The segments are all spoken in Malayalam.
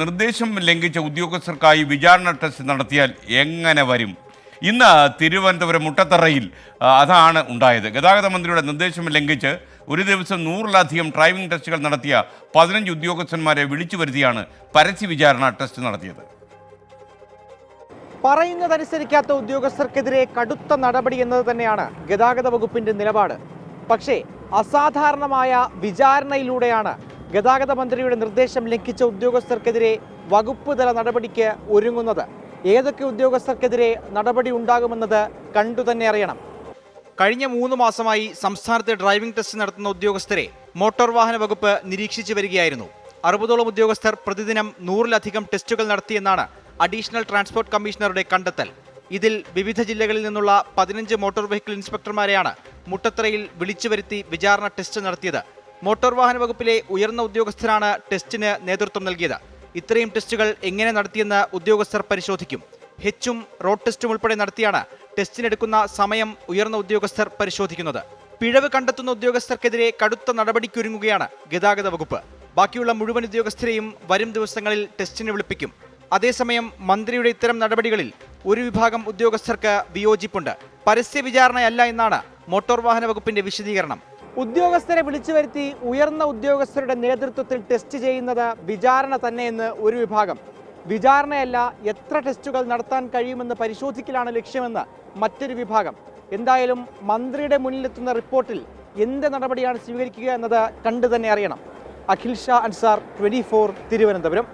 നിർദ്ദേശം ലംഘിച്ച ഉദ്യോഗസ്ഥർക്കായി വിചാരണ ടെസ്റ്റ് നടത്തിയാൽ എങ്ങനെ വരും? ഇന്ന് തിരുവനന്തപുരം മുട്ടത്തറയിൽ അതാണ് ഉണ്ടായത്. ഗതാഗത മന്ത്രിയുടെ നിർദ്ദേശം ലംഘിച്ച് ഒരു ദിവസം 100-ലധികം ഡ്രൈവിംഗ് ടെസ്റ്റുകൾ നടത്തിയ 15 ഉദ്യോഗസ്ഥന്മാരെ വിളിച്ചു വരുത്തിയാണ് പരസ്യ വിചാരണ ടെസ്റ്റ് നടത്തിയത്. പറയുന്നതനുസരിക്കാത്ത ഉദ്യോഗസ്ഥർക്കെതിരെ കടുത്ത നടപടി എന്നത് തന്നെയാണ് ഗതാഗത വകുപ്പിന്റെ നിലപാട്. പക്ഷേ അസാധാരണമായ വിചാരണയിലൂടെയാണ് ഗതാഗത മന്ത്രിയുടെ നിർദ്ദേശം ലംഘിച്ച ഉദ്യോഗസ്ഥർക്കെതിരെ വകുപ്പ് തല നടപടിക്ക് ഒരുങ്ങുന്നത്. ഏതൊക്കെ ഉദ്യോഗസ്ഥർക്കെതിരെ നടപടി ഉണ്ടാകുമെന്നത് കണ്ടു തന്നെ അറിയണം. കഴിഞ്ഞ 3 മാസമായി സംസ്ഥാനത്ത് ഡ്രൈവിംഗ് ടെസ്റ്റ് നടത്തുന്ന ഉദ്യോഗസ്ഥരെ മോട്ടോർ വാഹന വകുപ്പ് നിരീക്ഷിച്ചു വരികയായിരുന്നു. 60ഓളം ഉദ്യോഗസ്ഥർ പ്രതിദിനം 100-ലധികം ടെസ്റ്റുകൾ നടത്തിയെന്നാണ് അഡീഷണൽ ട്രാൻസ്പോർട്ട് കമ്മീഷണറുടെ കണ്ടെത്തൽ. ഇതിൽ വിവിധ ജില്ലകളിൽ നിന്നുള്ള 15 മോട്ടോർ വെഹിക്കിൾ ഇൻസ്പെക്ടർമാരെയാണ് മുട്ടത്തറയിൽ വിളിച്ചു വരുത്തി വിചാരണ ടെസ്റ്റ് നടത്തിയത്. മോട്ടോർ വാഹന വകുപ്പിലെ ഉയർന്ന ഉദ്യോഗസ്ഥരാണ് ടെസ്റ്റിന് നേതൃത്വം നൽകിയത്. ഇത്രയും ടെസ്റ്റുകൾ എങ്ങനെ നടത്തിയെന്ന് ഉദ്യോഗസ്ഥർ പരിശോധിക്കും. ഹെച്ചും റോഡ് ടെസ്റ്റും ഉൾപ്പെടെ നടത്തിയാണ് ടെസ്റ്റിനെടുക്കുന്ന സമയം ഉയർന്ന ഉദ്യോഗസ്ഥർ പരിശോധിക്കുന്നത്. പിഴവ് കണ്ടെത്തുന്ന ഉദ്യോഗസ്ഥർക്കെതിരെ കടുത്ത നടപടിക്കൊരുങ്ങുകയാണ് ഗതാഗത വകുപ്പ്. ബാക്കിയുള്ള മുഴുവൻ ഉദ്യോഗസ്ഥരെയും വരും ദിവസങ്ങളിൽ ടെസ്റ്റിന് വിളിപ്പിക്കും. അതേസമയം മന്ത്രിയുടെ ഇത്തരം നടപടികളിൽ ഒരു വിഭാഗം ഉദ്യോഗസ്ഥർക്ക് വിയോജിപ്പുണ്ട്. പരസ്യ വിചാരണയല്ല എന്നാണ് മോട്ടോർ വാഹന വകുപ്പിന്റെ വിശദീകരണം. ഉദ്യോഗസ്ഥരെ വിളിച്ചു വരുത്തി ഉയർന്ന ഉദ്യോഗസ്ഥരുടെ നേതൃത്വത്തിൽ ടെസ്റ്റ് ചെയ്യുന്നത് വിചാരണ തന്നെയെന്ന് ഒരു വിഭാഗം. വിചാരണയല്ല, എത്ര ടെസ്റ്റുകൾ നടത്താൻ കഴിയുമെന്ന് പരിശോധിക്കലാണ് ലക്ഷ്യമെന്ന് മറ്റൊരു വിഭാഗം. എന്തായാലും മന്ത്രിയുടെ മുന്നിലെത്തുന്ന റിപ്പോർട്ടിൽ എന്ത് നടപടിയാണ് സ്വീകരിക്കുക എന്നത് കണ്ടു തന്നെ അറിയണം. അഖിൽ ഷാ അൻസാർ, 24 തിരുവനന്തപുരം.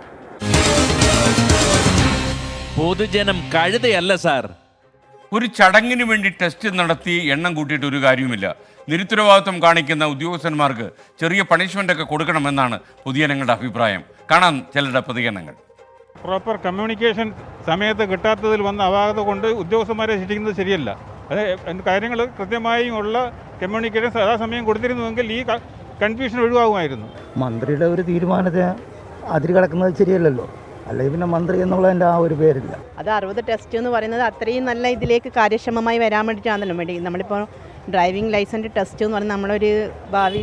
പൊതുജനം കഴുതയല്ല സാർ. ഒരു ചടങ്ങിന് വേണ്ടി ടെസ്റ്റ് നടത്തി എണ്ണം കൂട്ടിയിട്ട് ഒരു കാര്യവുമില്ല. നിരുത്തരവാദിത്വം കാണിക്കുന്ന ഉദ്യോഗസ്ഥന്മാർക്ക് ചെറിയ പണിഷ്മെൻ്റൊക്കെ കൊടുക്കണമെന്നാണ് പൊതുജനങ്ങളുടെ അഭിപ്രായം. കാണാം ചിലരുടെ പ്രതികരണങ്ങൾ. പ്രോപ്പർ കമ്മ്യൂണിക്കേഷൻ സമയത്ത് കിട്ടാത്തതിൽ വന്ന അപാകത കൊണ്ട് ഉദ്യോഗസ്ഥന്മാരെ ശിക്ഷിക്കുന്നത് ശരിയല്ല. അത് കാര്യങ്ങൾ കൃത്യമായും ഉള്ള കമ്മ്യൂണിക്കേഷൻ സദാസമയം കൊടുത്തിരുന്നുവെങ്കിൽ ഈ കൺഫ്യൂഷൻ ഒഴിവാകുമായിരുന്നു. മന്ത്രിയുടെ ഒരു തീരുമാനത്തിന് അതിര് കിടക്കുന്നത് ശരിയല്ലല്ലോ. അല്ലെങ്കിൽ പിന്നെ മന്ത്രി എന്നുള്ളതിൻ്റെ ആ ഒരു പേരില്ല. അത് 60 ടെസ്റ്റ് എന്ന് പറയുന്നത് അത്രയും നല്ല ഇതിലേക്ക് കാര്യക്ഷമമായി വരാൻ വേണ്ടിയിട്ടാണല്ലോ. നമ്മളിപ്പോൾ ഡ്രൈവിംഗ് ലൈസൻസ് ടെസ്റ്റ് എന്ന് പറഞ്ഞാൽ നമ്മളൊരു ഭാവി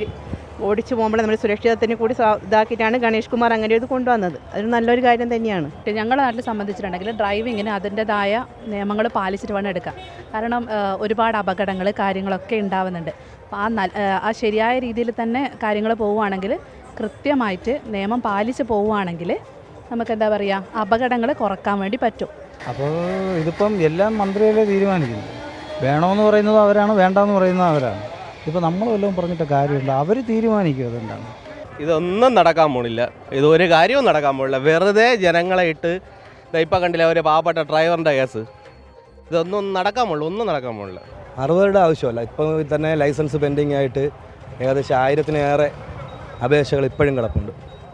ഓടിച്ചു പോകുമ്പോൾ നമ്മൾ സുരക്ഷിതത്തിന് കൂടി ഇതാക്കിയിട്ടാണ് ഗണേഷ് കുമാർ അങ്ങനെ ഇത് കൊണ്ടുവന്നത്. അതൊരു നല്ലൊരു കാര്യം തന്നെയാണ്. ഞങ്ങളുടെ നാട്ടിൽ സംബന്ധിച്ചിട്ടുണ്ടെങ്കിൽ ഡ്രൈവിങ്ങിന് അതിൻ്റെതായ നിയമങ്ങൾ പാലിച്ചിട്ട് വേണം എടുക്കാം. കാരണം ഒരുപാട് അപകടങ്ങൾ കാര്യങ്ങളൊക്കെ ഉണ്ടാവുന്നുണ്ട്. അപ്പോൾ ആ ശരിയായ രീതിയിൽ തന്നെ കാര്യങ്ങൾ പോവുകയാണെങ്കിൽ, കൃത്യമായിട്ട് നിയമം പാലിച്ച് പോവുകയാണെങ്കിൽ നമുക്ക് എന്താ പറയുക, അപകടങ്ങൾ കുറക്കാൻ വേണ്ടി പറ്റും. അപ്പോൾ ഇതിപ്പം എല്ലാം മന്ത്രിയല്ലേ തീരുമാനിക്കുന്നത്. വേണമെന്ന് പറയുന്നത് അവരാണ്, വേണ്ടെന്ന് പറയുന്നത് അവരാണ്. ഇപ്പോൾ നമ്മൾ വല്ലതും പറഞ്ഞിട്ട് കാര്യമുണ്ട്, അവർ തീരുമാനിക്കും അതെന്താണ്. ഇതൊന്നും നടക്കാൻ പോണില്ല, ഇതൊരു കാര്യവും നടക്കാൻ പോണില്ല. വെറുതെ ജനങ്ങളെ ഇട്ട് ഇപ്പം കണ്ടില്ല ഒരു പാവപ്പെട്ട ഡ്രൈവറിൻ്റെ കേസ്. ഇതൊന്നും നടക്കാൻ പോണില്ല, ഒന്നും നടക്കാൻ പോണില്ല. 60 ആവശ്യമല്ല. ഇപ്പോൾ തന്നെ ലൈസൻസ് പെൻഡിങ് ആയിട്ട് ഏകദേശം 1000-ലേറെ അപേക്ഷകൾ ഇപ്പോഴും കിടപ്പുണ്ട്.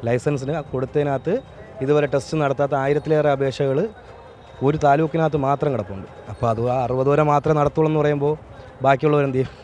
ലൈസൻസിന് കൊടുത്തതിനകത്ത് ഇതുവരെ ടെസ്റ്റ് നടത്താത്ത 1000-ലേറെ അപേക്ഷകൾ ഒരു താലൂക്കിനകത്ത് മാത്രം കിടപ്പുണ്ട്. അപ്പോൾ അത് 60 വരെ മാത്രമേ നടത്തുള്ളൂ എന്ന് പറയുമ്പോൾ ബാക്കിയുള്ളവരെന്ത് ചെയ്യും?